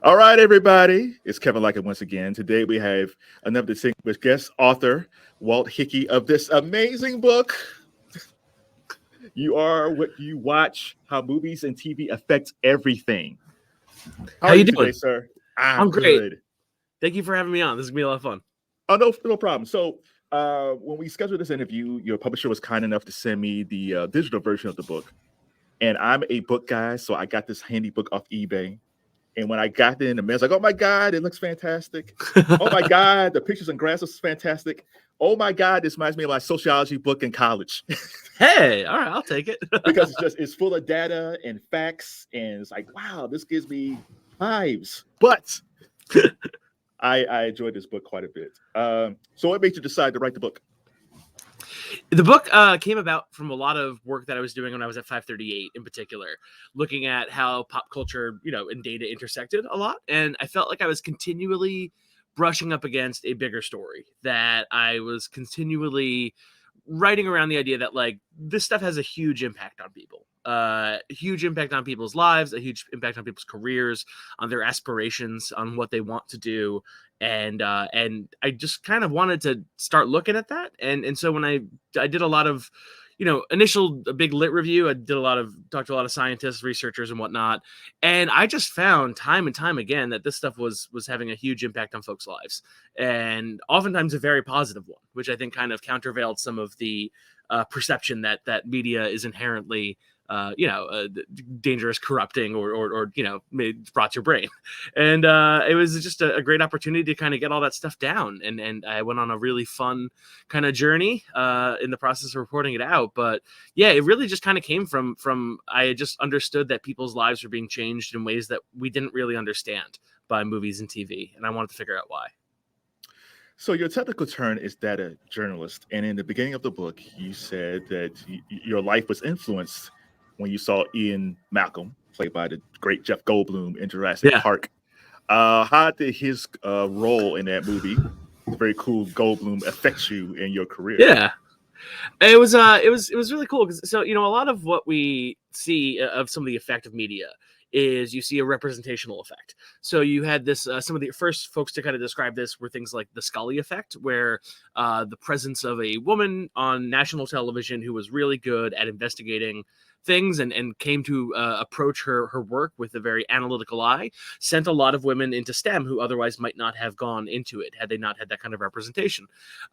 All right, everybody. It's Kevin Lockett once again. Today we have another distinguished guest author, Walt Hickey, of this amazing book. You are what you watch, how movies and TV affect everything. How are you you doing? today, sir? I'm great. Good. Thank you for having me on. This is gonna be a lot of fun. Oh, no problem. So when we scheduled this interview, your publisher was kind enough to send me the digital version of the book. And I'm a book guy, so I got this handy book off eBay. And when I got it in the mail, I was like, oh my God, it looks fantastic. Oh my God, the pictures and graphics is fantastic. Oh my God, this reminds me of my sociology book in college. Hey, all right, I'll take it. Because it's full of data and facts. And it's like, wow, this gives me vibes. But I enjoyed this book quite a bit. So what made you decide to write the book? The book came about from a lot of work that I was doing when I was at 538 in particular, looking at how pop culture, and data intersected a lot. And I felt like I was continually brushing up against a bigger story, that I was continually writing around the idea that like this stuff has a huge impact on people, a huge impact on people's lives, a huge impact on people's careers, on their aspirations, on what they want to do. And I just kind of wanted to start looking at that. And so when I did a lot of, a big lit review, I talked to a lot of scientists, researchers and whatnot. And I just found time and time again that this stuff was having a huge impact on folks' lives, and oftentimes a very positive one, which I think kind of countervailed some of the perception that media is inherently dangerous, corrupting, or rots your brain. And it was just a great opportunity to kind of get all that stuff down. And I went on a really fun kind of journey in the process of reporting it out. But yeah, it really just kind of came from I just understood that people's lives were being changed in ways that we didn't really understand by movies and TV. And I wanted to figure out why. So your technical term is data journalist. And in the beginning of the book, you said that your life was influenced when you saw Ian Malcolm, played by the great Jeff Goldblum in Jurassic Park. How did his role in that movie, the very cool Goldblum, affect you in your career? Yeah, it was really cool because a lot of what we see of some of the effect of media is you see a representational effect. So you had this, some of the first folks to kind of describe this were things like the Scully effect, where the presence of a woman on national television who was really good at investigating things and came to approach her work with a very analytical eye, sent a lot of women into STEM who otherwise might not have gone into it had they not had that kind of representation.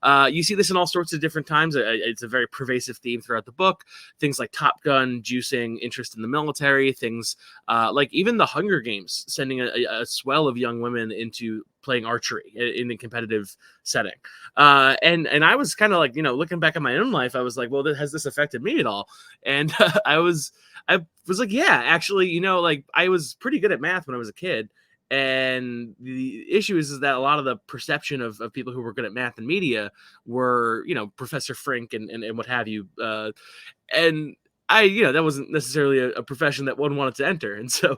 You see this in all sorts of different times. It's a very pervasive theme throughout the book. Things like Top Gun juicing interest in the military, things like even the Hunger Games sending a swell of young women into playing archery in a competitive setting. And I was kind of like, looking back at my own life, I was like, well, has this affected me at all? And I was like, yeah, actually, I was pretty good at math when I was a kid. And the issue is that a lot of the perception of people who were good at math and media were, Professor Frink and what have you. And that wasn't necessarily a profession that one wanted to enter. And so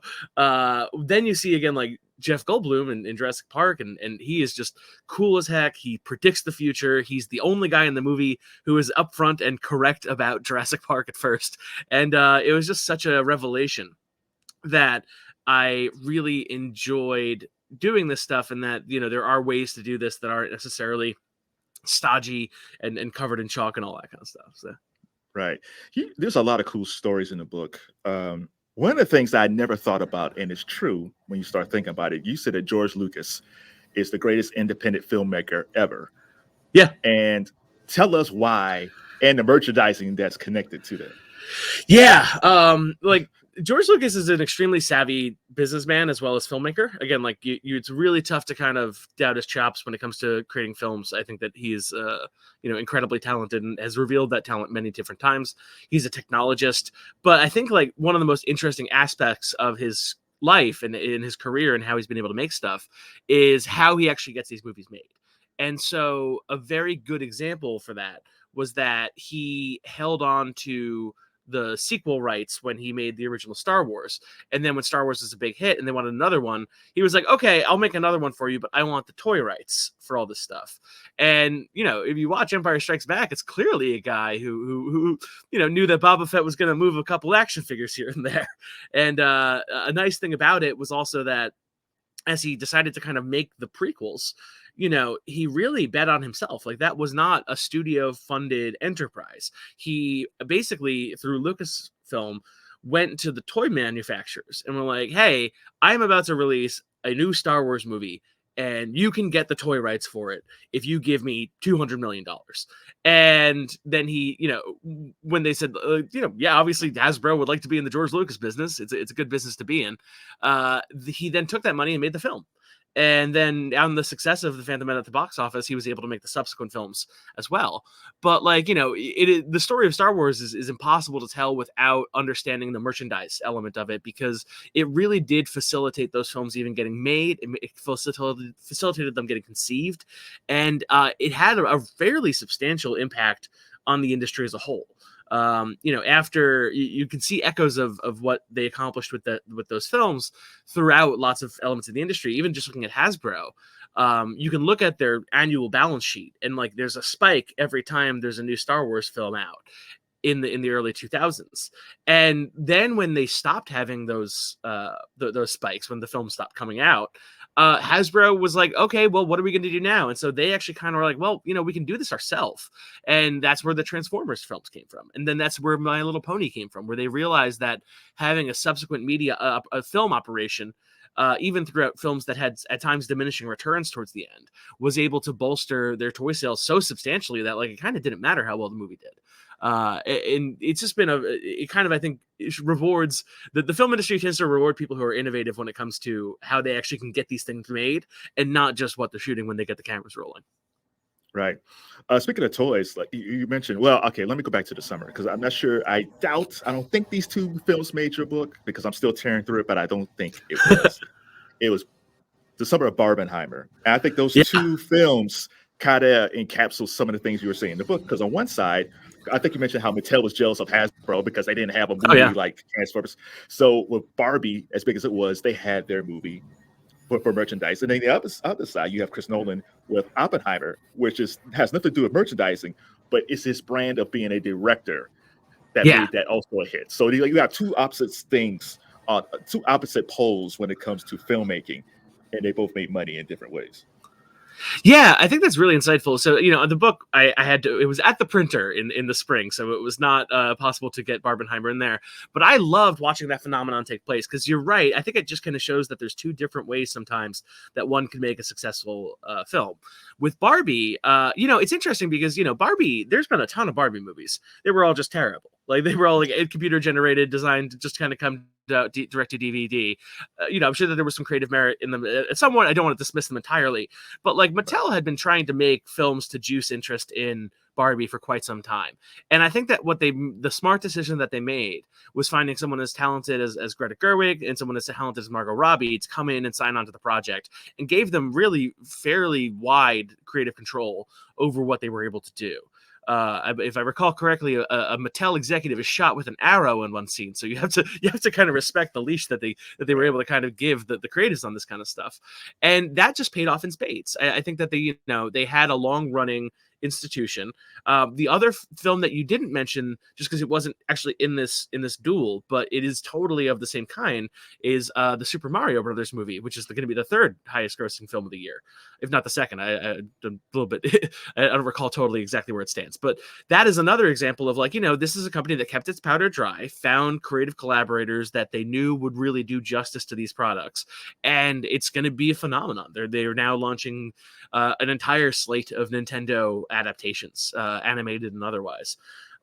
then you see again, like Jeff Goldblum in Jurassic Park, and he is just cool as heck. He predicts the future. He's the only guy in the movie who is upfront and correct about Jurassic Park at first. And it was just such a revelation that I really enjoyed doing this stuff, and that, there are ways to do this that aren't necessarily stodgy and covered in chalk and all that kind of stuff. So. Right. There's a lot of cool stories in the book. One of the things I never thought about, and it's true when you start thinking about it, you said that George Lucas is the greatest independent filmmaker ever. Yeah. And tell us why, and the merchandising that's connected to that. Yeah. Like George Lucas is an extremely savvy businessman as well as filmmaker. Again, like it's really tough to kind of doubt his chops when it comes to creating films. I think that he's, incredibly talented and has revealed that talent many different times. He's a technologist, but I think like one of the most interesting aspects of his life and in his career and how he's been able to make stuff is how he actually gets these movies made. And so a very good example for that was that he held on to the sequel rights when he made the original Star Wars. And then when Star Wars was a big hit and they wanted another one, he was like, okay, I'll make another one for you, but I want the toy rights for all this stuff. And, if you watch Empire Strikes Back, it's clearly a guy who knew that Boba Fett was going to move a couple action figures here and there. And a nice thing about it was also that as he decided to kind of make the prequels, he really bet on himself. Like, that was not a studio funded enterprise. He basically, through Lucasfilm, went to the toy manufacturers and were like, hey, I'm about to release a new Star Wars movie, and you can get the toy rights for it if you give me $200 million. And then he, when they said, yeah, obviously Hasbro would like to be in the George Lucas business. It's a good business to be in. He then took that money and made the film. And then on the success of The Phantom Menace at the box office, he was able to make the subsequent films as well. But the story of Star Wars is impossible to tell without understanding the merchandise element of it, because it really did facilitate those films even getting made. It facilitated them getting conceived. And it had a fairly substantial impact on the industry as a whole. After you can see echoes of what they accomplished with those films throughout lots of elements of the industry. Even just looking at Hasbro, you can look at their annual balance sheet, and there's a spike every time there's a new Star Wars film out in the early 2000s. And then when they stopped having those spikes, when the film stopped coming out, Hasbro was like, okay, well, what are we going to do now? And so they actually kind of were like, well, we can do this ourselves. And that's where the Transformers films came from. And then that's where My Little Pony came from, where they realized that having a subsequent media, a film operation, even throughout films that had at times diminishing returns towards the end, was able to bolster their toy sales so substantially that it kind of didn't matter how well the movie did. And it's just been I think it rewards the film industry tends to reward people who are innovative when it comes to how they actually can get these things made, and not just what they're shooting when they get the cameras rolling. Right. Speaking of toys, like you mentioned, well, okay, let me go back to the summer, because I'm not sure. I don't think these two films made your book, because I'm still tearing through it, but I don't think it was. It was the summer of Barbenheimer. And I think those two films kind of encapsulate some of the things you were saying in the book, because on one side, I think you mentioned how Mattel was jealous of Hasbro because they didn't have a movie like Transformers. So with Barbie, as big as it was, they had their movie for merchandise. And then the other side, you have Chris Nolan with Oppenheimer, which has nothing to do with merchandising, but it's his brand of being a director that made that also a hit. So you have two opposite things, two opposite poles when it comes to filmmaking, and they both made money in different ways. Yeah, I think that's really insightful. So, the book, it was at the printer in the spring, so it was not possible to get Barbenheimer in there. But I loved watching that phenomenon take place, because you're right. I think it just kind of shows that there's two different ways sometimes that one can make a successful film. With Barbie, it's interesting because, Barbie, there's been a ton of Barbie movies. They were all just terrible. They were all computer generated, designed to just kind of come direct to DVD. I'm sure that there was some creative merit in them. At some point, I don't want to dismiss them entirely, but Mattel had been trying to make films to juice interest in Barbie for quite some time. And I think that the smart decision that they made was finding someone as talented as Greta Gerwig and someone as talented as Margot Robbie to come in and sign on to the project, and gave them really fairly wide creative control over what they were able to do. If I recall correctly, a Mattel executive is shot with an arrow in one scene. So you have to kind of respect the leash that they were able to kind of give the creators on this kind of stuff, and that just paid off in spades. I think that they had a long running institution. The other film that you didn't mention, just because it wasn't actually in this duel, but it is totally of the same kind, is the Super Mario Brothers movie, which is going to be the third highest grossing film of the year, if not the second. I a little bit I don't recall totally exactly where it stands, but that is another example of this is a company that kept its powder dry, found creative collaborators that they knew would really do justice to these products, and it's going to be a phenomenon. They're now launching an entire slate of Nintendo adaptations, animated and otherwise.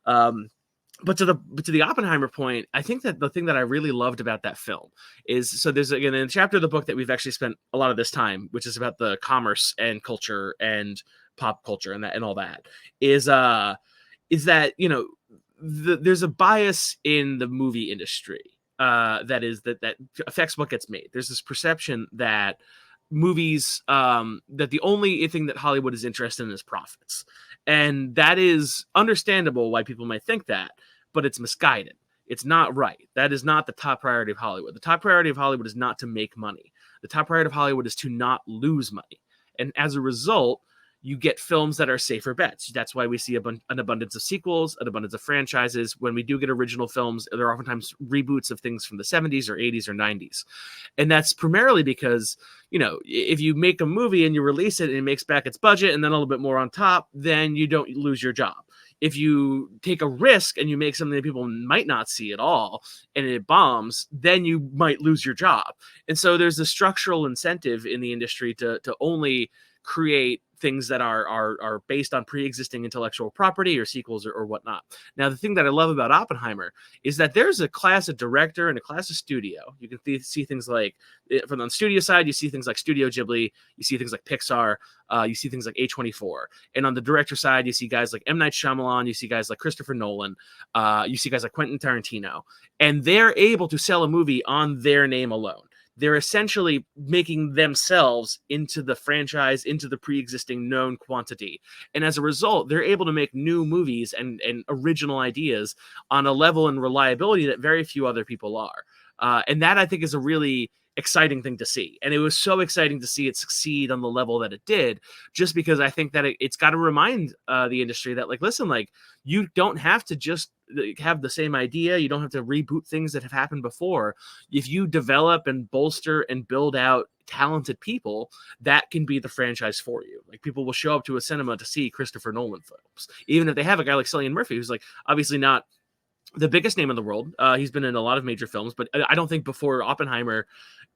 But to the Oppenheimer point, I think that the thing that I really loved about that film is, so there's again in the chapter of the book that we've actually spent a lot of this time, which is about the commerce and culture and pop culture and all that, is that there's a bias in the movie industry that affects what gets made. There's this perception that movies, that the only thing that Hollywood is interested in is profits, and that is understandable why people might think that, but it's misguided. It's not right. That is not the top priority of Hollywood. The top priority of Hollywood is not to make money. The top priority of Hollywood is to not lose money, and as a result, you get films that are safer bets. That's why we see an abundance of sequels, an abundance of franchises. When we do get original films, they're oftentimes reboots of things from the 70s or 80s or 90s. And that's primarily because, if you make a movie and you release it and it makes back its budget and then a little bit more on top, then you don't lose your job. If you take a risk and you make something that people might not see at all and it bombs, then you might lose your job. And so there's a structural incentive in the industry to only create things that are based on pre-existing intellectual property or sequels or whatnot. Now, the thing that I love about Oppenheimer is that there's a class of director and a class of studio. You can see things like, from the studio side, you see things like Studio Ghibli, you see things like Pixar, you see things like A24. And on the director side, you see guys like M. Night Shyamalan, you see guys like Christopher Nolan, you see guys like Quentin Tarantino, and they're able to sell a movie on their name alone. They're essentially making themselves into the franchise, into the pre-existing known quantity. And as a result, they're able to make new movies and original ideas on a level and reliability that very few other people are. And that, I think, is a really exciting thing to see. And it was so exciting to see it succeed on the level that it did, just because I think that it's got to remind the industry that, listen, you don't have to just have the same idea. You don't have to reboot things that have happened before. If you develop and bolster and build out talented people, that can be the franchise for you. People will show up to a cinema to see Christopher Nolan films, even if they have a guy like Cillian Murphy, who's obviously not the biggest name in the world. He's been in a lot of major films, but I don't think before Oppenheimer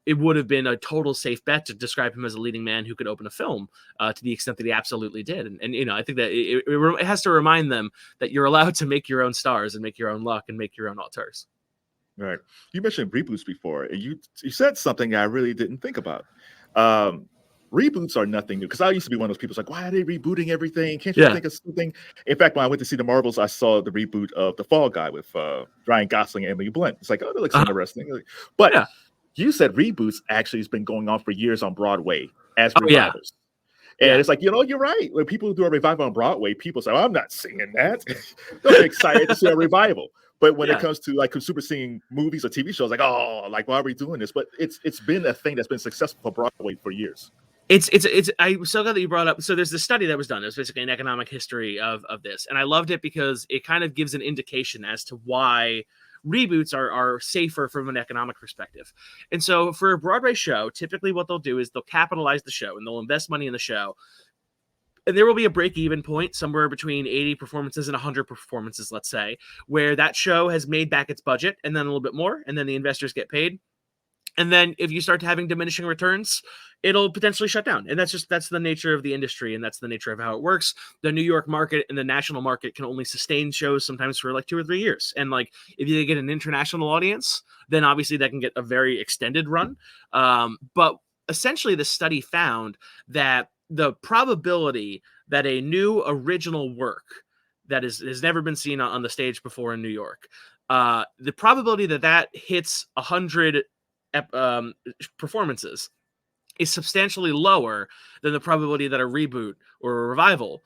it would have been a total safe bet to describe him as a leading man who could open a film to the extent that he absolutely did. And I think that it has to remind them that you're allowed to make your own stars and make your own luck and make your own auteurs. Right. You mentioned reboots before, and you said something I really didn't think about. Reboots are nothing new, because I used to be one of those people who's why are they rebooting everything? Can't you think of something? In fact, when I went to see the Marvels, I saw the reboot of The Fall Guy with Ryan Gosling and Emily Blunt. It's that looks interesting. But you said reboots actually has been going on for years on Broadway as revivals. And it's you're right. When people do a revival on Broadway, people say, I'm not singing that. They're excited to see a revival. But when it comes to consumer seeing movies or TV shows, why are we doing this? But it's been a thing that's been successful for Broadway for years. I'm so glad that you brought up. So there's this study that was done. It was basically an economic history of this. And I loved it because it kind of gives an indication as to why reboots are safer from an economic perspective. And so for a Broadway show, typically what they'll do is they'll capitalize the show and they'll invest money in the show. And there will be a break-even point somewhere between 80 performances and 100 performances, let's say, where that show has made back its budget and then a little bit more, and then the investors get paid. And then if you start having diminishing returns, it'll potentially shut down. And that's the nature of the industry, and that's the nature of how it works. The New York market and the national market can only sustain shows sometimes for 2 or 3 years. And if you get an international audience, then obviously that can get a very extended run. But essentially the study found that the probability that a new original work that has never been seen on the stage before in New York, the probability that hits 100 performances is substantially lower than the probability that a reboot or a revival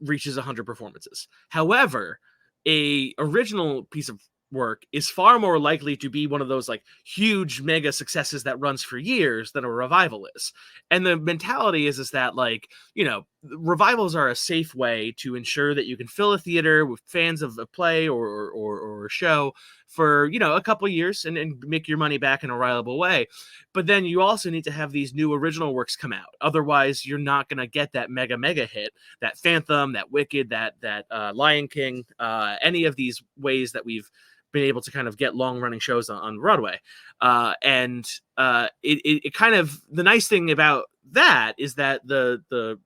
reaches 100 performances. However, a original piece of work is far more likely to be one of those huge mega successes that runs for years than a revival is. And the mentality is that revivals are a safe way to ensure that you can fill a theater with fans of a play or a show for a couple of years and make your money back in a reliable way. But then you also need to have these new original works come out. Otherwise, you're not going to get that mega hit, that Phantom, that Wicked, that Lion King, any of these ways that we've been able to kind of get long running shows on Broadway. It kind of, the nice thing about that is that the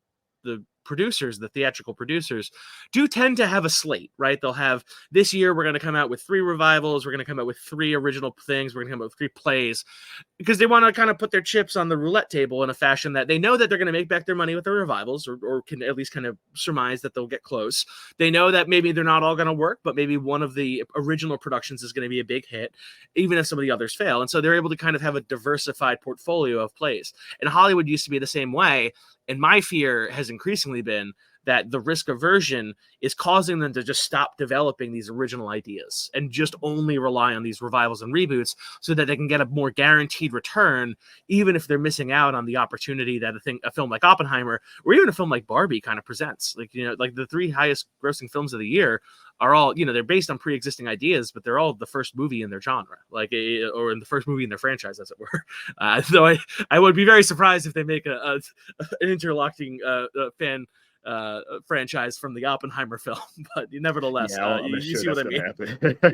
producers, the theatrical producers, do tend to have a slate, right? They'll have, this year we're going to come out with 3 revivals, we're going to come out with 3 original things, we're going to come out with 3 plays, because they want to kind of put their chips on the roulette table in a fashion that they know that they're going to make back their money with the revivals, or can at least kind of surmise that they'll get close. They know that maybe they're not all going to work, but maybe one of the original productions is going to be a big hit, even if some of the others fail. And so they're able to kind of have a diversified portfolio of plays. And Hollywood used to be the same way. And my fear has increasingly been that the risk aversion is causing them to just stop developing these original ideas and just only rely on these revivals and reboots so that they can get a more guaranteed return, even if they're missing out on the opportunity that a film like Oppenheimer or even a film like Barbie kind of presents. Like, like the 3 highest grossing films of the year are all, they're based on pre-existing ideas, but they're all the first movie in their genre, or in the first movie in their franchise, as it were. Though I would be very surprised if they make an interlocking fan franchise from the Oppenheimer film, but nevertheless, you see what I mean.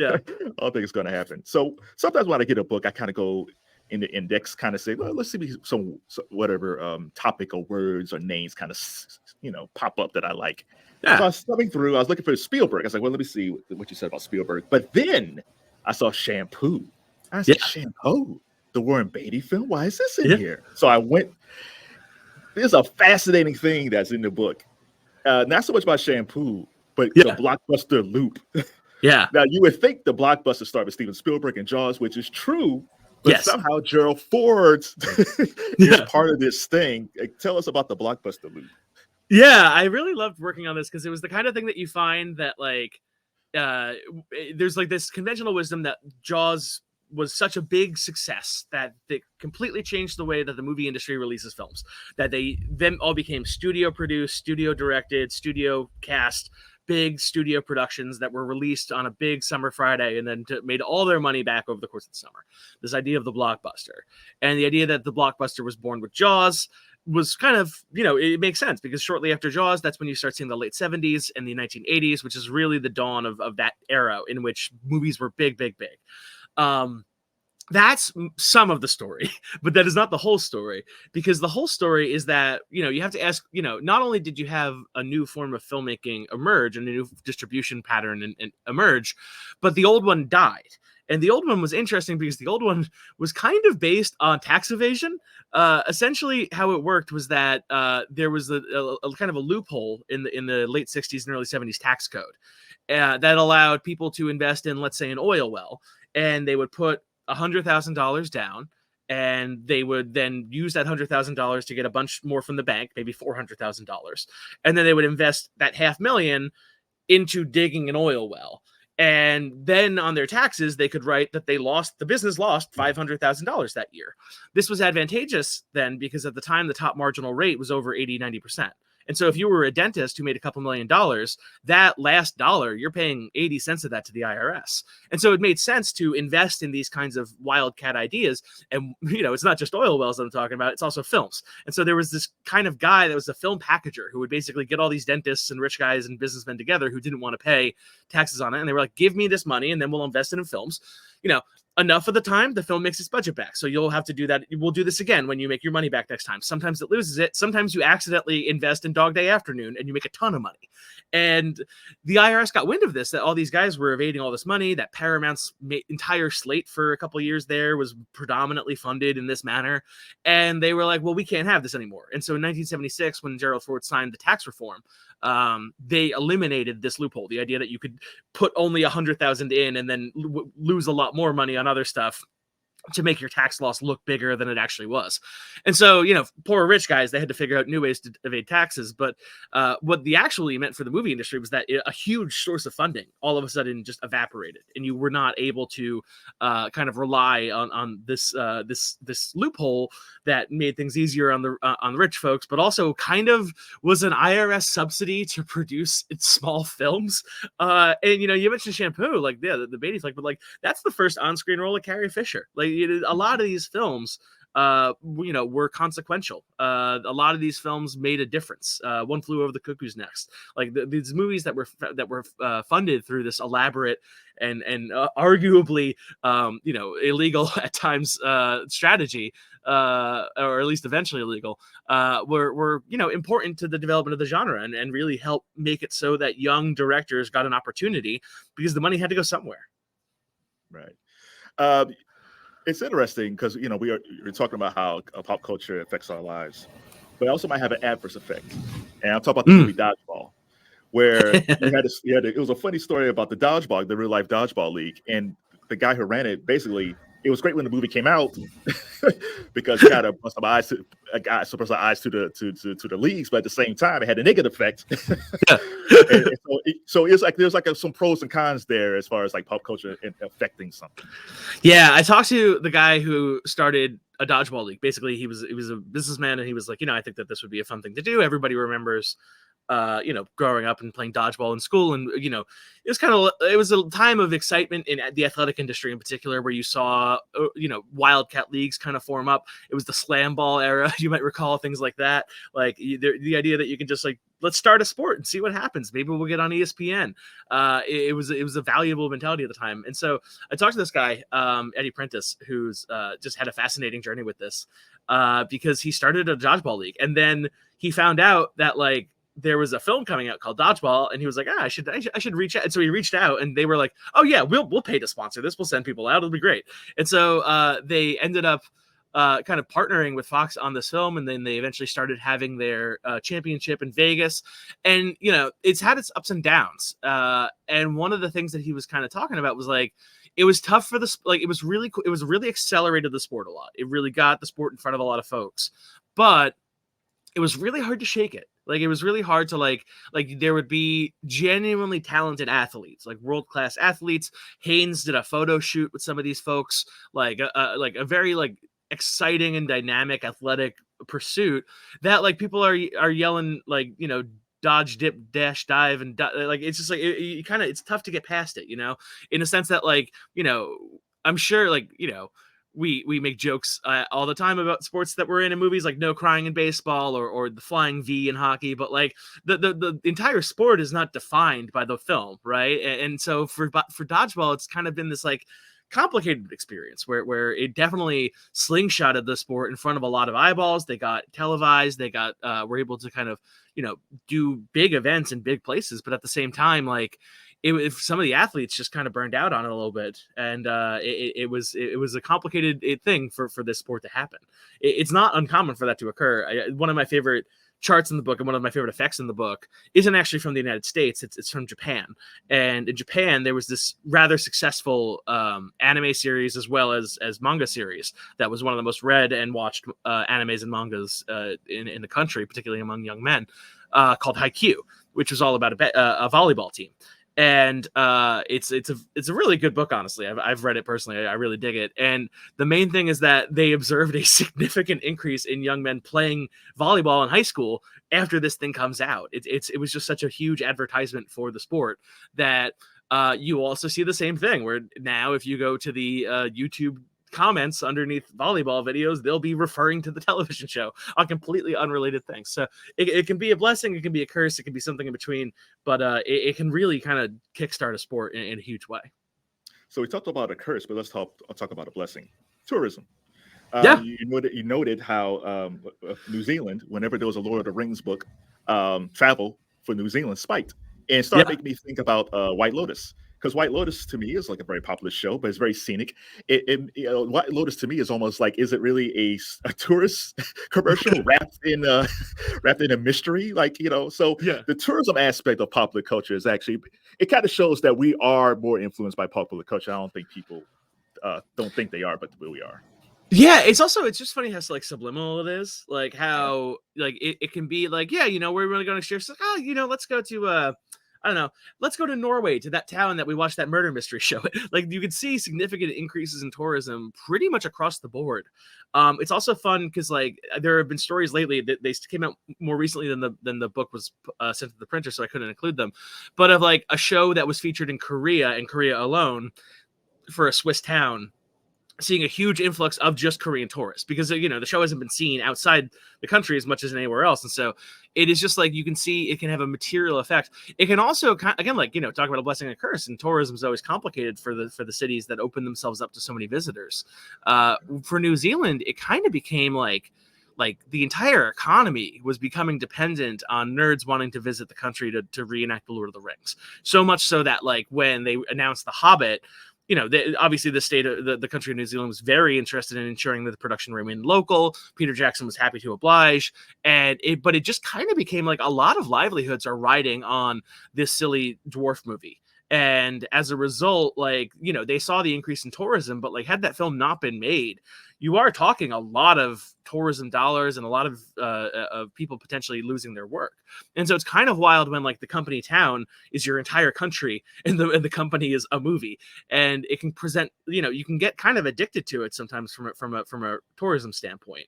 Yeah, I don't think it's going to happen. So sometimes when I get a book, I kind of go in the index, kind of say, well, let's see some whatever topic or words or names kind of pop up that I like. Yeah. So I was thumbing through. I was looking for Spielberg. I was like, well, let me see what you said about Spielberg. But then I saw Shampoo. I said, Shampoo, the Warren Beatty film? Why is this in here? So I went. There's a fascinating thing that's in the book. Not so much about Shampoo, but the Blockbuster loop. Yeah. Now, you would think the Blockbuster started with Steven Spielberg and Jaws, which is true. But somehow Gerald Ford is part of this thing. Tell us about the Blockbuster loop. Yeah, I really loved working on this because it was the kind of thing that you find that there's like this conventional wisdom that Jaws was such a big success that it completely changed the way that the movie industry releases films. That they then all became studio produced, studio directed, studio cast, big studio productions that were released on a big summer Friday and then made all their money back over the course of the summer. This idea of the blockbuster, and the idea that the blockbuster was born with Jaws was kind of, it makes sense because shortly after Jaws, that's when you start seeing the late 70s and the 1980s, which is really the dawn of that era in which movies were big. That's some of the story, but that is not the whole story, because the whole story is that, you have to ask, not only did you have a new form of filmmaking emerge and a new distribution pattern and emerge, but the old one died. And the old one was interesting because the old one was kind of based on tax evasion. Essentially, how it worked was that there was a kind of a loophole in the late 60s and early 70s tax code that allowed people to invest in, let's say, an oil well, and they would put $100,000 down, and they would then use that $100,000 to get a bunch more from the bank, maybe $400,000, and then they would invest that $500,000 into digging an oil well. And then on their taxes, they could write that the business lost $500,000 that year. This was advantageous then because at the time, the top marginal rate was over 80-90%. And so if you were a dentist who made a couple $1 million, that last dollar, you're paying 80 cents of that to the IRS. And so it made sense to invest in these kinds of wildcat ideas. And, it's not just oil wells that I'm talking about, it's also films. And so there was this kind of guy that was a film packager who would basically get all these dentists and rich guys and businessmen together who didn't want to pay taxes on it. And they were like, give me this money and then we'll invest it in films. Enough of the time, the film makes its budget back. So you'll have to do that. We'll do this again when you make your money back next time. Sometimes it loses it. Sometimes you accidentally invest in Dog Day Afternoon and you make a ton of money. And the IRS got wind of this, that all these guys were evading all this money, that Paramount's entire slate for a couple of years there was predominantly funded in this manner. And they were like, well, we can't have this anymore. And so in 1976, when Gerald Ford signed the tax reform, they eliminated this loophole, the idea that you could put only 100,000 in and then lose a lot more money on other stuff to make your tax loss look bigger than it actually was. And so, poor rich guys, they had to figure out new ways to evade taxes. But what the actually meant for the movie industry was that a huge source of funding all of a sudden just evaporated, and you were not able to kind of rely on this loophole that made things easier on the rich folks, but also kind of was an IRS subsidy to produce small films. And you mentioned Shampoo, the Beatty flick, but that's the first on-screen role of Carrie Fisher. A lot of these films were consequential. A lot of these films made a difference. One Flew Over the Cuckoo's Nest. These movies that were funded through this elaborate and arguably illegal at times strategy, or at least eventually illegal, were important to the development of the genre and really helped make it so that young directors got an opportunity because the money had to go somewhere. Right. It's interesting because we're talking about how pop culture affects our lives, but it also might have an adverse effect. And I'll talk about the movie Dodgeball, where it was a funny story about the Dodgeball, the real life Dodgeball league, and the guy who ran it basically it was great when the movie came out because it kind of brought some eyes to the leagues, but at the same time, it had a negative effect. So it's like there's like some pros and cons there as far as like pop culture affecting something. Yeah, I talked to the guy who started a dodgeball league. Basically, he was a businessman, and he was like, I think that this would be a fun thing to do. Everybody remembers growing up and playing dodgeball in school. And, it was a time of excitement in the athletic industry in particular, where you saw, wildcat leagues kind of form up. It was the slam ball era. You might recall things like that. Like the idea that you can just let's start a sport and see what happens. Maybe we'll get on ESPN. It was a valuable mentality at the time. And so I talked to this guy, Eddie Prentice, who's just had a fascinating journey with this because he started a dodgeball league. And then he found out that there was a film coming out called Dodgeball, and he was like, I should reach out. And so he reached out, and they were like, oh yeah, we'll pay to sponsor this. We'll send people out. It'll be great. And so they ended up kind of partnering with Fox on this film, and then they eventually started having their championship in Vegas. And it's had its ups and downs. And one of the things that he was kind of talking about was it was tough for it was really accelerated the sport a lot. It really got the sport in front of a lot of folks, but it was really hard to shake it. It was really hard to there would be genuinely talented athletes, world-class athletes. Haynes did a photo shoot with some of these folks, a very exciting and dynamic athletic pursuit that people are yelling dodge, dip, dash, dive, and it's just it's tough to get past it, in a sense that I'm sure we make jokes all the time about sports that we're in movies, like no crying in baseball or the flying V in hockey, but the entire sport is not defined by the film, right? And so for dodgeball, it's kind of been this complicated experience where it definitely slingshotted the sport in front of a lot of eyeballs. They got televised, they got were able to kind of do big events in big places, but at the same time if some of the athletes just kind of burned out on it a little bit, and it was a complicated thing for this sport to happen. It's not uncommon for that to occur. One of my favorite charts in the book and one of my favorite effects in the book isn't actually from the United States. It's from Japan. And in Japan, there was this rather successful anime series as well as manga series that was one of the most read and watched animes and mangas in the country, particularly among young men, called Haikyuu, which was all about a volleyball team. And it's a really good book, honestly. I've read it personally. I really dig it. And the main thing is that they observed a significant increase in young men playing volleyball in high school after this thing comes out. It was just such a huge advertisement for the sport that you also see the same thing, where now if you go to the YouTube comments underneath volleyball videos, they'll be referring to the television show on completely unrelated things. So it can be a blessing, it can be a curse, it can be something in between, but it can really kind of kickstart a sport in a huge way. So we talked about a curse, but let's talk about a blessing. Tourism. You noted how New Zealand, whenever there was a Lord of the Rings book, travel for New Zealand spiked, and started making me think about White Lotus. Because White Lotus to me is a very popular show, but it's very scenic. White Lotus to me is almost is it really a tourist commercial wrapped in a mystery? So the tourism aspect of popular culture is actually, it kind of shows that we are more influenced by popular culture. I don't think people don't think they are, but we are. Yeah, it's just funny how subliminal it is. How it can be we're really going to share. Let's go to I don't know. Let's go to Norway, to that town that we watched that murder mystery show. You can see significant increases in tourism pretty much across the board. It's also fun because there have been stories lately that they came out more recently than the book was sent to the printer, so I couldn't include them. But of a show that was featured in Korea alone for a Swiss town, seeing a huge influx of just Korean tourists because the show hasn't been seen outside the country as much as anywhere else, and so it is just you can see it can have a material effect. It can also again talk about a blessing and a curse, and tourism is always complicated for the cities that open themselves up to so many visitors. For New Zealand, it kind of became like the entire economy was becoming dependent on nerds wanting to visit the country to reenact the Lord of the Rings, so much so that when they announced The Hobbit, obviously the state of the country of New Zealand was very interested in ensuring that the production remained local. Peter Jackson was happy to oblige, but it just kind of became a lot of livelihoods are riding on this silly dwarf movie. And as a result, like, you know, they saw the increase in tourism, but like, had that film not been made, you are talking a lot of tourism dollars and a lot of people potentially losing their work. And so it's kind of wild when like the company town is your entire country and the company is a movie, and it can present, you know, you can get kind of addicted to it sometimes from a tourism standpoint.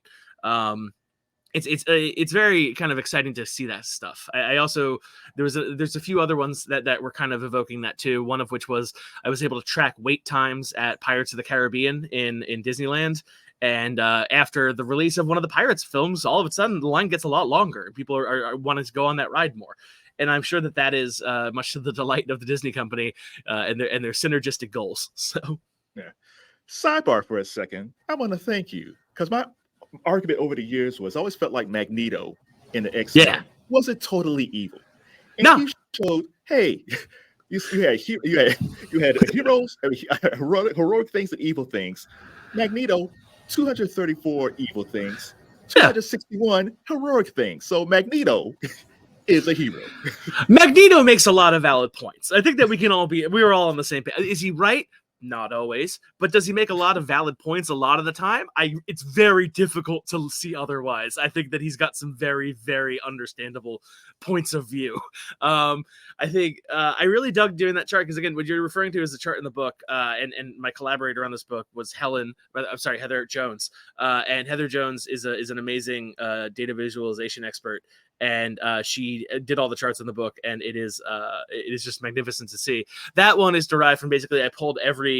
It's very kind of exciting to see that stuff. I also there's a few other ones that were kind of evoking that too. One of which was I was able to track wait times at Pirates of the Caribbean in Disneyland. And after the release of one of the Pirates films, all of a sudden the line gets a lot longer. People are wanting to go on that ride more. And I'm sure that is much to the delight of the Disney company and their synergistic goals. So, yeah. Sidebar for a second. I want to thank you because my argument over the years was I always felt like Magneto in the X-Men wasn't totally evil. And no, you showed, hey, you had heroes, heroic things and evil things. Magneto, 234 evil things, 261 heroic things. So Magneto is a hero. Magneto makes a lot of valid points. I think that we were all on the same page. Is he right? Not always, but does he make a lot of valid points a lot of the time? It's very difficult to see otherwise. I think that he's got some very, very understandable points of view. I think I really dug doing that chart because, again, what you're referring to is the chart in the book, and my collaborator on this book was Heather Jones, and Heather Jones is an amazing data visualization expert. And she did all the charts in the book, and it is just magnificent to see. That one is derived from basically I pulled every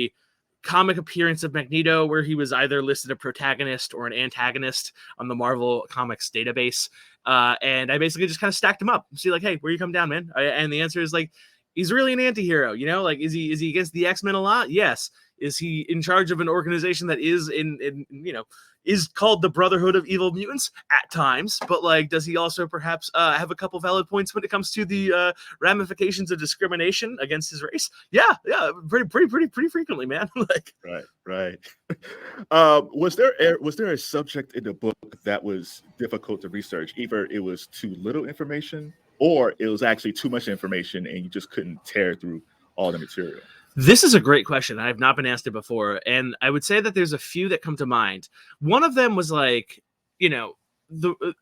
comic appearance of Magneto where he was either listed a protagonist or an antagonist on the Marvel Comics database, and I basically just kind of stacked them up. See, like, hey, where you come down, man? And the answer is like, he's really an anti-hero, you know? Like, is he against the X-Men a lot? Yes. Is he in charge of an organization that is is called the Brotherhood of Evil Mutants at times? But like, does he also perhaps have a couple valid points when it comes to the ramifications of discrimination against his race? Yeah, pretty frequently, man. Like, right. Was there a subject in the book that was difficult to research? Either it was too little information, or it was actually too much information, and you just couldn't tear through all the material? This is a great question. I have not been asked it before. And I would say that there's a few that come to mind. One of them was like, you know,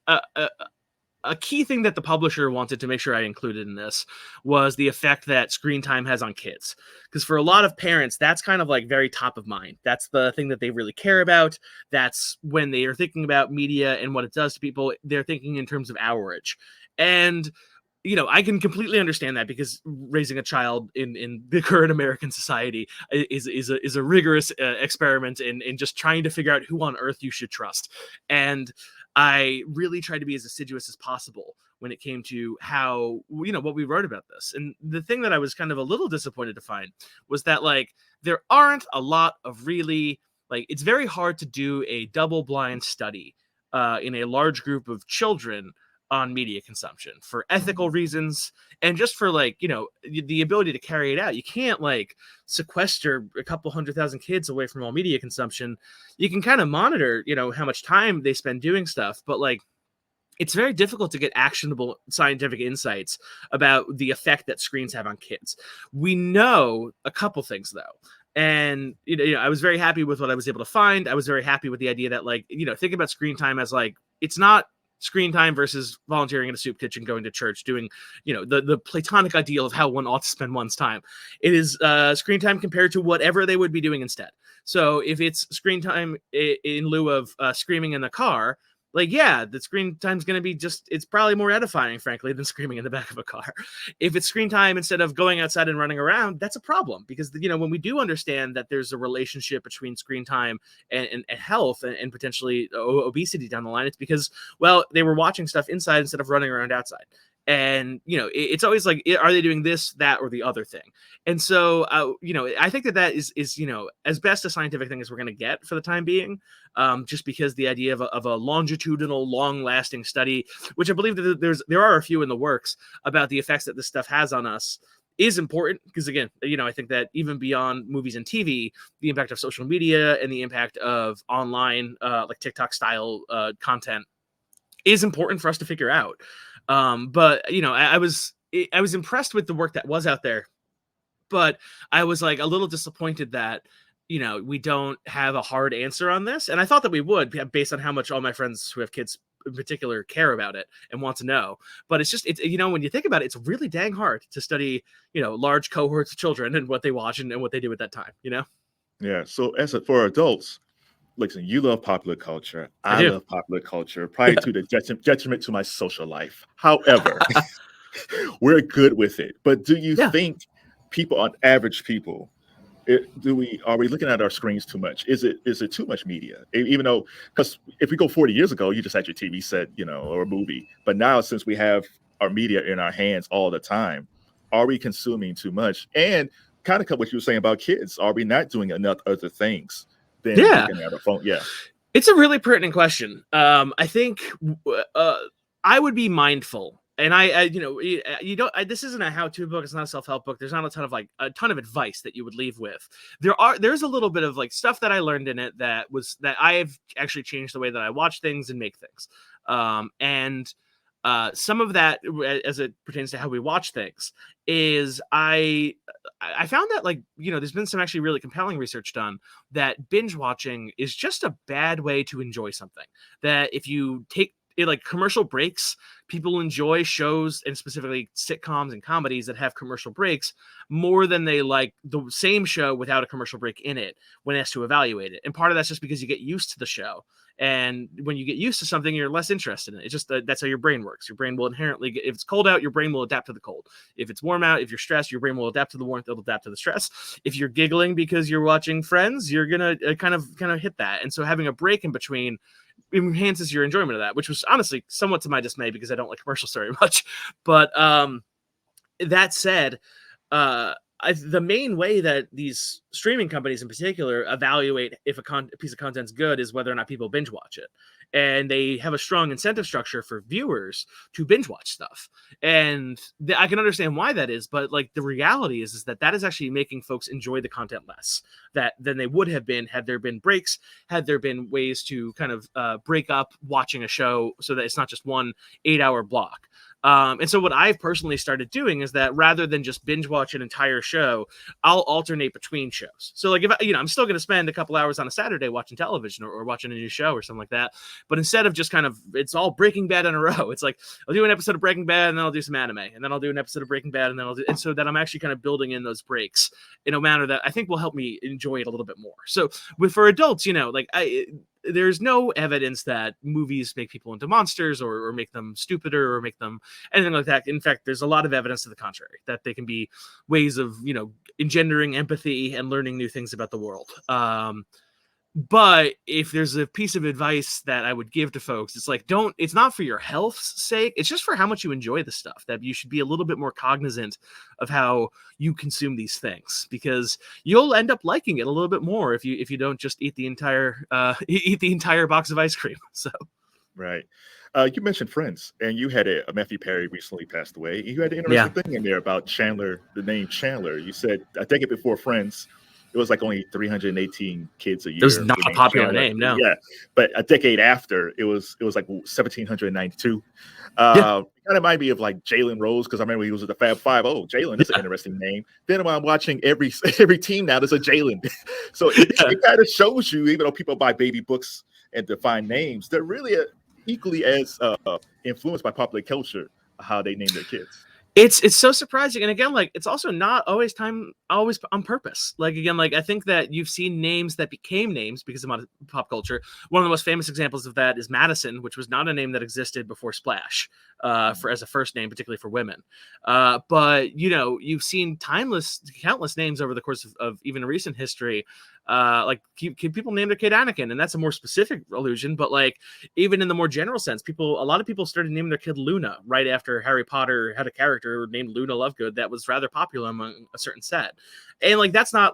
a key thing that the publisher wanted to make sure I included in this was the effect that screen time has on kids. Because for a lot of parents, that's kind of like very top of mind. That's the thing that they really care about. That's when they are thinking about media and what it does to people, they're thinking in terms of hourage. And you know, I can completely understand that because raising a child in the current American society is a rigorous experiment in just trying to figure out who on earth you should trust. And I really tried to be as assiduous as possible when it came to how, you know, what we wrote about this. And the thing that I was kind of a little disappointed to find was that, like, there aren't a lot of really, like, it's very hard to do a double-blind study in a large group of children on media consumption for ethical reasons and just for, like, you know, the ability to carry it out. You can't like sequester a couple 100,000 kids away from all media consumption. You can kind of monitor, you know, how much time they spend doing stuff, but like, it's very difficult to get actionable scientific insights about the effect that screens have on kids. We know a couple things though. And, you know, I was very happy with what I was able to find. I was very happy with the idea that, like, you know, think about screen time as like, it's not screen time versus volunteering in a soup kitchen, going to church, doing, you know, the platonic ideal of how one ought to spend one's time. It is screen time compared to whatever they would be doing instead. So if it's screen time in lieu of screaming in the car, like, yeah, the screen time's going to be just, it's probably more edifying, frankly, than screaming in the back of a car. If it's screen time instead of going outside and running around, that's a problem because, you know, when we do understand that there's a relationship between screen time and health and potentially obesity down the line, it's because, well, they were watching stuff inside instead of running around outside. And, you know, it's always like, are they doing this, that, or the other thing? And so, you know, I think that is, you know, as best a scientific thing as we're going to get for the time being, just because the idea of a longitudinal, long-lasting study, which I believe that there are a few in the works about the effects that this stuff has on us, is important because, again, you know, I think that even beyond movies and TV, the impact of social media and the impact of online, like TikTok style content is important for us to figure out. But, you know, I was impressed with the work that was out there But I was like a little disappointed that, we don't have a hard answer on this. And I thought that we would, based on how much all my friends who have kids in particular care about it and want to know. But it's when you think about it, it's really dang hard to study, large cohorts of children and what they watch and what they do at that time, Yeah. So for adults, listen, you love popular culture. I do. love popular culture, probably to the detriment to my social life. However, we're good with it. But do you think average people, are we looking at our screens too much? Is it too much media? Even though, because if we go 40 years ago, you just had your TV set, or a movie. But now, since we have our media in our hands all the time, are we consuming too much? And kind of what you were saying about kids, are we not doing enough other things than looking at our phone? Yeah. It's a really pertinent question. I think I would be mindful. And this isn't a how-to book. It's not a self-help book. There's not a ton of advice that you would leave with. There's a little bit of like stuff that I learned in it that I've actually changed the way that I watch things and make things. And some of that, as it pertains to how we watch things, is I found that there's been some actually really compelling research done that binge watching is just a bad way to enjoy something. That if you take commercial breaks, people enjoy shows, and specifically sitcoms and comedies that have commercial breaks, more than they like the same show without a commercial break in it when asked to evaluate it. And part of that's just because you get used to the show. And when you get used to something, you're less interested in it. It's just that's how your brain works. Your brain will inherently, if it's cold out, your brain will adapt to the cold. If it's warm out, if you're stressed, your brain will adapt to the warmth. It'll adapt to the stress. If you're giggling because you're watching Friends, you're gonna kind of hit that. And so having a break in between enhances your enjoyment of that, which was honestly somewhat to my dismay because I don't like commercials very much. But that said, the main way that these streaming companies in particular evaluate if a piece of content's good is whether or not people binge watch it. And they have a strong incentive structure for viewers to binge watch stuff. And I can understand why that is, but the reality is that is actually making folks enjoy the content less than they would have been had there been breaks, had there been ways to kind of break up watching a show so that it's not just one 8-hour block. And so what I've personally started doing is that rather than just binge watch an entire show, I'll alternate between shows. So if I'm still going to spend a couple hours on a Saturday watching television or watching a new show or something like that. But instead of just it's all Breaking Bad in a row. It's I'll do an episode of Breaking Bad and then I'll do some anime and then I'll do an episode of Breaking Bad and then and so that I'm actually kind of building in those breaks in a manner that I think will help me enjoy it a little bit more. So for adults, there's no evidence that movies make people into monsters or make them stupider or make them anything like that. In fact, there's a lot of evidence to the contrary, that they can be ways of, engendering empathy and learning new things about the world. But if there's a piece of advice that I would give to folks, it's it's not for your health's sake. It's just for how much you enjoy the stuff, that you should be a little bit more cognizant of how you consume these things, because you'll end up liking it a little bit more if you don't just eat the entire box of ice cream. So, right. You mentioned Friends, and you had a Matthew Perry recently passed away. You had an interesting thing in there about Chandler, the name Chandler. You said a decade before Friends, it was only 318 kids a year. It was not a popular name, no. Yeah, but a decade after, it was 1,792. Kind of might be of Jalen Rose, because I remember he was at the Fab Five. Oh, Jalen is an interesting name. Then when I'm watching every team now, there's a Jalen. So it kind of shows you, even though people buy baby books and define names, they're really equally as influenced by popular culture how they name their kids. It's so surprising. And again, it's also not always on purpose. I think that you've seen names that became names because of pop culture. One of the most famous examples of that is Madison, which was not a name that existed before Splash, as a first name, particularly for women. But you've seen countless names over the course of even recent history. People name their kid Anakin, and that's a more specific allusion. But even in the more general sense, a lot of people started naming their kid Luna right after Harry Potter had a character named Luna Lovegood that was rather popular among a certain set. And that's not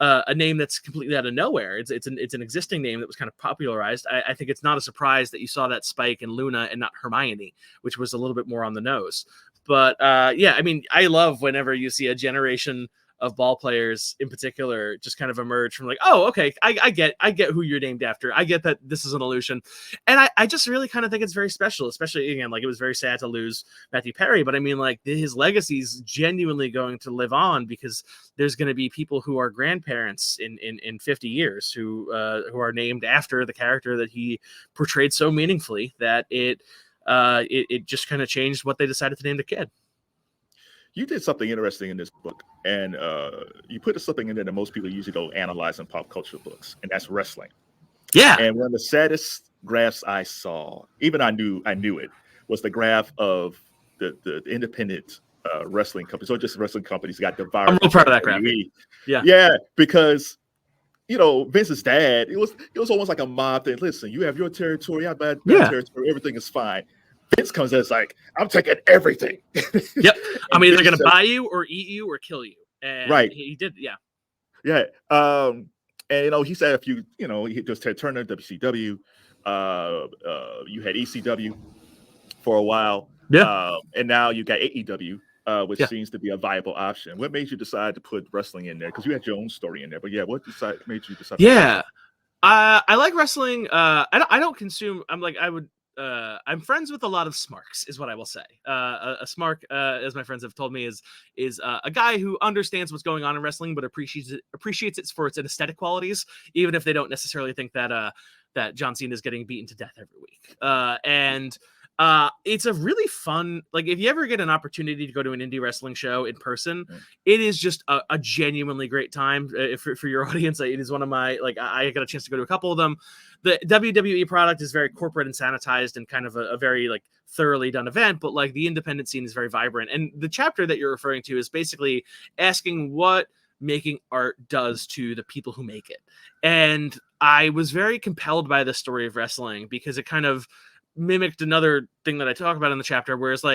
a name that's completely out of nowhere. It's an existing name that was kind of popularized. I think it's not a surprise that you saw that spike in Luna and not Hermione, which was a little bit more on the nose. But I love whenever you see a generation of ball players in particular just kind of emerge from like, oh, okay, I get who you're named after. I get that this is an illusion. And I just really kind of think it's very special, especially again, like it was very sad to lose Matthew Perry, but I mean, like his legacy is genuinely going to live on because there's going to be people who are grandparents in 50 years who are named after the character that he portrayed so meaningfully that it just kind of changed what they decided to name the kid. You did something interesting in this book, and you put something in there that most people usually don't analyze in pop culture books, and that's wrestling. Yeah. And one of the saddest graphs I saw, even I knew it, was the graph of the independent wrestling companies, or just wrestling companies, got devoured. I'm real proud of that graph. Yeah, because Vince's dad, it was almost like a mob thing. Listen, you have your territory, I have my territory, everything is fine. Vince comes in, it's like, I'm taking everything. Yep. I'm either going to buy you or eat you or kill you. And right. He did. Yeah. Yeah. And, he said a few, he just had Turner, WCW. You had ECW for a while. Yeah. And now you got AEW, which seems to be a viable option. What made you decide to put wrestling in there? Because you had your own story in there. But yeah, what made you decide? Yeah. I like wrestling. I don't consume. I'm friends with a lot of smarks, is what I will say. A smark, as my friends have told me, is a guy who understands what's going on in wrestling, but appreciates it for its aesthetic qualities, even if they don't necessarily think that that John Cena is getting beaten to death every week. It's a really fun, like if you ever get an opportunity to go to an indie wrestling show in person, it is just a genuinely great time for your audience. It is one of my, I got a chance to go to a couple of them. The WWE product is very corporate and sanitized and kind of a very thoroughly done event, but the independent scene is very vibrant. And the chapter that you're referring to is basically asking what making art does to the people who make it. And I was very compelled by the story of wrestling because it kind of mimicked another thing that I talk about in the chapter, where it's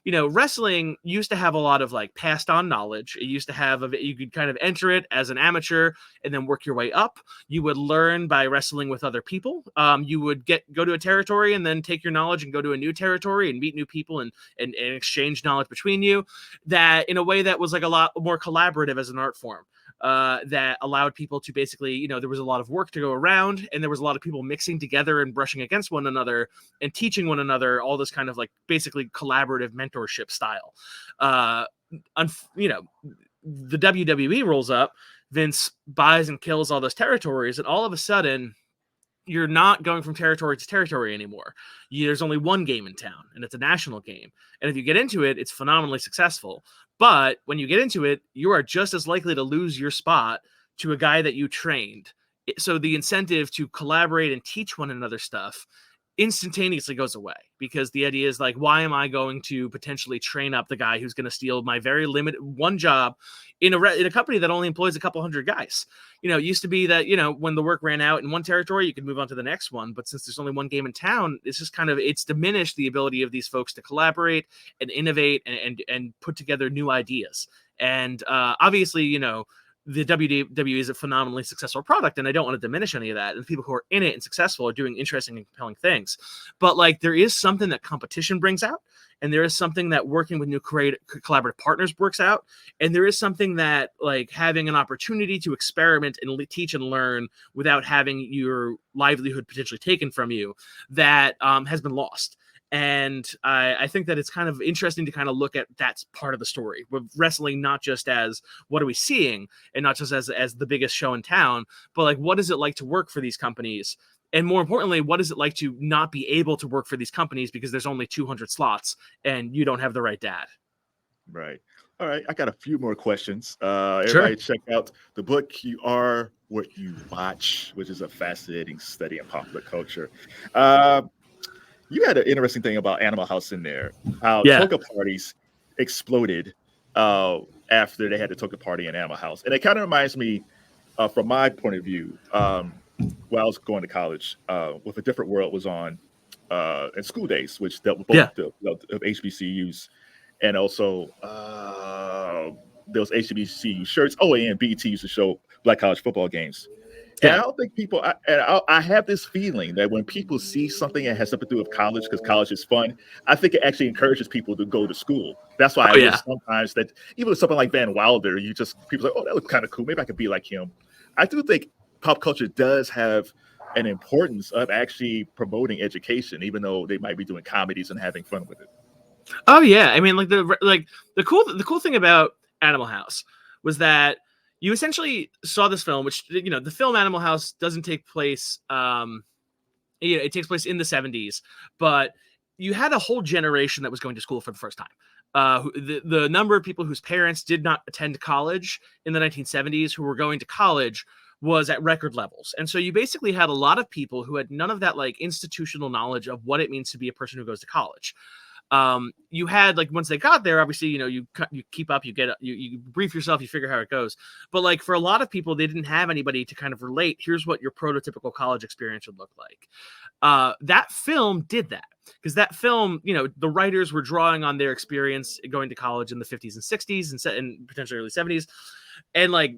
wrestling used to have a lot of passed on knowledge. It used to have you could kind of enter it as an amateur and then work your way up. You would learn by wrestling with other people. You would go to a territory and then take your knowledge and go to a new territory and meet new people and exchange knowledge between you. That in a way that was a lot more collaborative as an art form. That allowed people to basically, there was a lot of work to go around, and there was a lot of people mixing together and brushing against one another and teaching one another all this kind of basically collaborative mentorship style. The WWE rolls up, Vince buys and kills all those territories, and all of a sudden you're not going from territory to territory anymore. There's only one game in town, and it's a national game. And if you get into it, it's phenomenally successful. But when you get into it, you are just as likely to lose your spot to a guy that you trained. So the incentive to collaborate and teach one another stuff instantaneously goes away, because the idea is why am I going to potentially train up the guy who's going to steal my very limited one job in a company that only employs a couple hundred guys? It used to be that, when the work ran out in one territory, you could move on to the next one. But since there's only one game in town, it's just it's diminished the ability of these folks to collaborate and innovate and put together new ideas. And obviously, the WWE is a phenomenally successful product, and I don't want to diminish any of that. And the people who are in it and successful are doing interesting and compelling things. But there is something that competition brings out, and there is something that working with new collaborative partners works out, and there is something that having an opportunity to experiment and teach and learn without having your livelihood potentially taken from you that has been lost. And I think that it's kind of interesting to kind of look at that part of the story, with wrestling not just as what are we seeing, and not just as the biggest show in town, but what is it like to work for these companies? And more importantly, what is it like to not be able to work for these companies because there's only 200 slots and you don't have the right dad? Right. All right. I got a few more questions. Everybody check out the book, You Are What You Watch, which is a fascinating study in popular culture. You had an interesting thing about Animal House in there, how toga parties exploded after they had the toga party in Animal House. And it kind of reminds me, from my point of view, when I was going to college, with A Different World was on in School Days, which dealt with both of HBCUs, and also those HBCU shirts. Oh, and BET used to show Black college football games. And I don't think people, I have this feeling that when people see something that has something to do with college, because college is fun, I think it actually encourages people to go to school. That's why I wish sometimes that even with something like Van Wilder, people are like, oh, that looks kind of cool. Maybe I could be like him. I do think pop culture does have an importance of actually promoting education, even though they might be doing comedies and having fun with it. Oh yeah, I mean, the cool thing about Animal House was that you essentially saw this film, which the film Animal House doesn't take place. It takes place in the 70s, but you had a whole generation that was going to school for the first time. The number of people whose parents did not attend college in the 1970s who were going to college was at record levels. And so you basically had a lot of people who had none of that like institutional knowledge of what it means to be a person who goes to college. You had like once they got there, obviously, you keep up, you brief yourself, you figure how it goes. But like for a lot of people, they didn't have anybody to kind of relate. Here's what your prototypical college experience would look like. That film did that because that film, the writers were drawing on their experience going to college in the 50s and 60s and potentially early 70s. And like,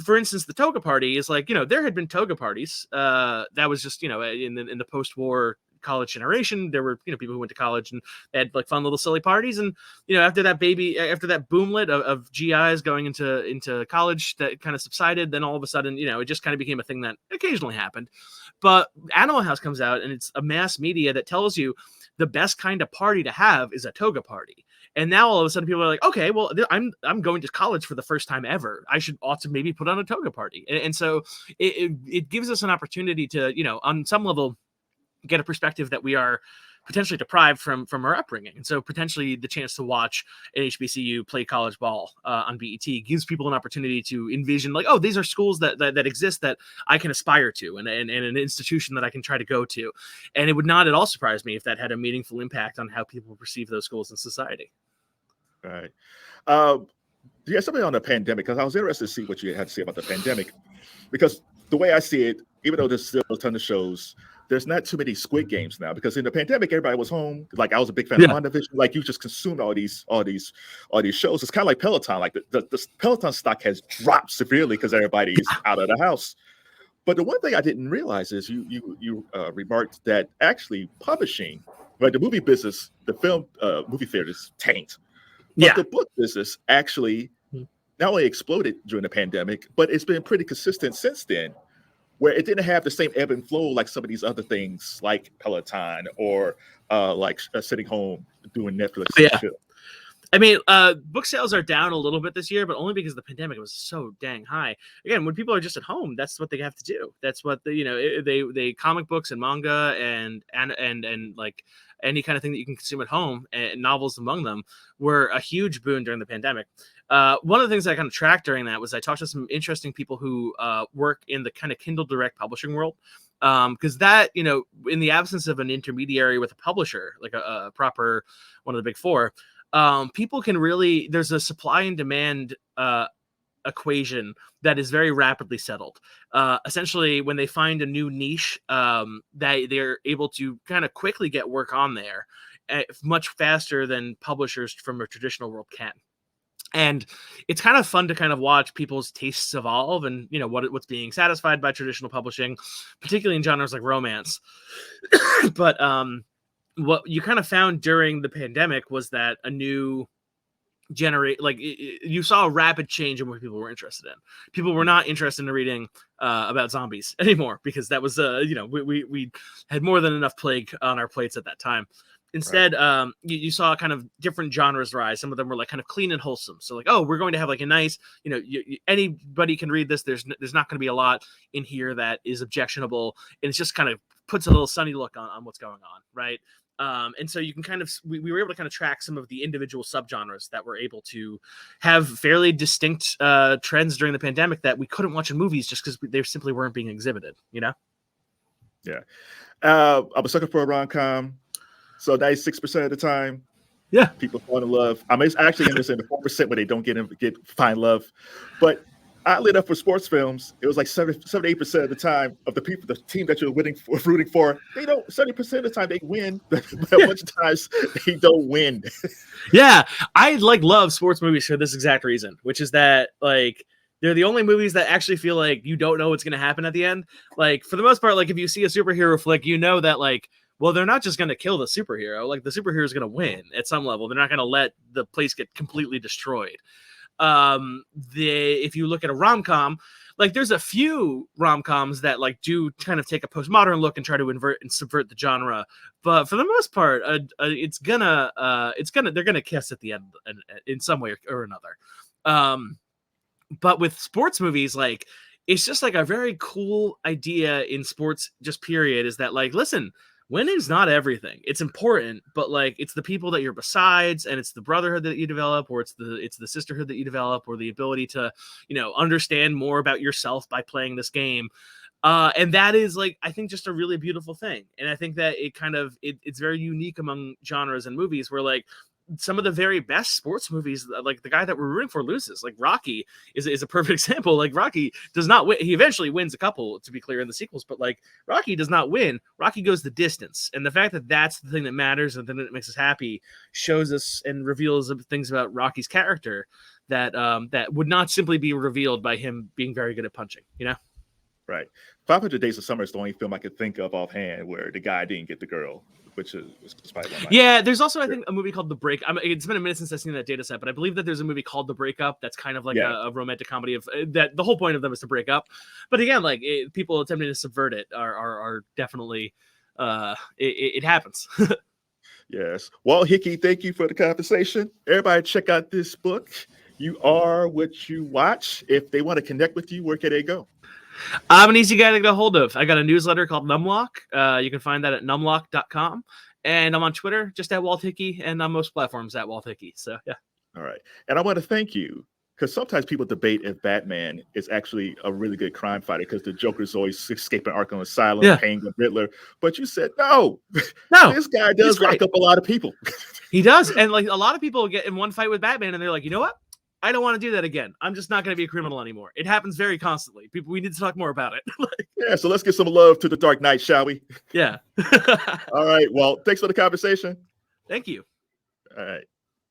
for instance, the toga party is like, there had been toga parties. That was just, in the post-war college generation, there were, people who went to college and had like fun little silly parties. And, after that boomlet of GIs going into college that kind of subsided, then all of a sudden, it just kind of became a thing that occasionally happened. But Animal House comes out and it's a mass media that tells you the best kind of party to have is a toga party. And now all of a sudden people are like, okay, well, I'm going to college for the first time ever. I ought to maybe put on a toga party. And so it gives us an opportunity to, on some level, get a perspective that we are potentially deprived from our upbringing. And so potentially the chance to watch an HBCU play college ball on BET gives people an opportunity to envision like, oh, these are schools that exist that I can aspire to and an institution that I can try to go to. And it would not at all surprise me if that had a meaningful impact on how people perceive those schools in society. All right. Do you have something on the pandemic? Because I was interested to see what you had to say about the pandemic. Because the way I see it, even though there's still a ton of shows, there's not too many Squid Games now. Because in the pandemic, everybody was home. Like I was a big fan of WandaVision. Like you just consumed all these shows. It's kind of like Peloton. Like the Peloton stock has dropped severely because everybody's out of the house. But the one thing I didn't realize is you remarked that actually publishing, right, the movie business, the film movie theaters tanked. But the book business actually not only exploded during the pandemic, but it's been pretty consistent since then, where it didn't have the same ebb and flow like some of these other things like Peloton or sitting home doing Netflix. I mean, book sales are down a little bit this year, but only because the pandemic was so dang high. Again, when people are just at home, that's what they have to do. That's what they comic books and manga and like any kind of thing that you can consume at home, and novels among them, were a huge boon during the pandemic. One of the things I kind of tracked during that was I talked to some interesting people who work in the kind of Kindle Direct publishing world. Because that, in the absence of an intermediary with a publisher, like a proper one of the big four, people can really, there's a supply and demand equation that is very rapidly settled. Essentially, when they find a new niche, they're able to kind of quickly get work on there much faster than publishers from a traditional world can. And it's kind of fun to kind of watch people's tastes evolve and, what's being satisfied by traditional publishing, particularly in genres like romance. But what you kind of found during the pandemic was that a new you saw a rapid change in what people were interested in. People were not interested in reading about zombies anymore because that was, we had more than enough plague on our plates at that time. Instead, you saw kind of different genres rise. Some of them were like kind of clean and wholesome. So like, oh, we're going to have like a nice, anybody can read this. There's not going to be a lot in here that is objectionable. And it's just kind of puts a little sunny look on what's going on. Right. And so you can kind of, we were able to kind of track some of the individual subgenres that were able to have fairly distinct trends during the pandemic that we couldn't watch in movies just because they simply weren't being exhibited, Yeah. I was looking for a rom-com. So 96% of the time, people fall in love. I'm actually interested in the 4% where they don't find love. But oddly enough, for sports films, it was like 78% of the time of the team that you're rooting for, they don't. 70% of the time they win, but a bunch of times they don't win. Yeah, I love sports movies for this exact reason, which is that like They're the only movies that actually feel like you don't know what's going to happen at the end. Like, for the most part, like, if you see a superhero flick, you know that, like, well, they're not just going to kill the superhero. Like, the superhero is going to win at some level. They're not going to let the place get completely destroyed. If you look at a rom-com, like, there's a few rom-coms that, like, do kind of take a postmodern look and try to invert and subvert the genre. But for the most part, they're gonna kiss at the end in some way or another. But with sports movies, like, it's just like a very cool idea in sports, just period, is that, like, listen, winning's not everything. It's important, but, like, it's the people that you're besides, and it's the brotherhood that you develop, or it's the sisterhood that you develop, or the ability to, understand more about yourself by playing this game. And that is, like, I think, just a really beautiful thing. And I think that it's very unique among genres and movies where, like, some of the very best sports movies, like the guy that we're rooting for loses. Like, Rocky is a perfect example. Like, Rocky does not win. He eventually wins a couple, to be clear, in the sequels, but, like, Rocky does not win. Rocky goes the distance. And the fact that that's the thing that matters and then it makes us happy shows us and reveals things about Rocky's character that that would not simply be revealed by him being very good at punching, Right. 500 Days of Summer is the only film I could think of offhand where the guy didn't get the girl, which is probably one of my Yeah, there's also, I think, a movie called The Break. It's been a minute since I've seen that data set, but I believe that there's a movie called The Breakup that's kind of like a romantic comedy of that. The whole point of them is to break up. But again, like, people attempting to subvert it are definitely, it happens. Yes. Walt Hickey, thank you for the conversation. Everybody check out this book. You Are What You Watch. If they want to connect with you, where can they go? I'm an easy guy to get a hold of. I got a newsletter called Numlock. You can find that at numlock.com. And I'm on Twitter, just at Walt Hickey, and on most platforms at Walt Hickey. So, yeah. All right. And I want to thank you, because sometimes people debate if Batman is actually a really good crime fighter because the Joker's always escaping Arkham Asylum, paying the Riddler. But you said, no, this guy does lock up a lot of people. He does. And, like, a lot of people get in one fight with Batman, and they're like, you know what? I don't want to do that again. I'm just not going to be a criminal anymore. It happens very constantly. We need to talk more about it. Yeah, so let's give some love to the Dark Knight, shall we? Yeah. All right. Well, thanks for the conversation. Thank you. All right.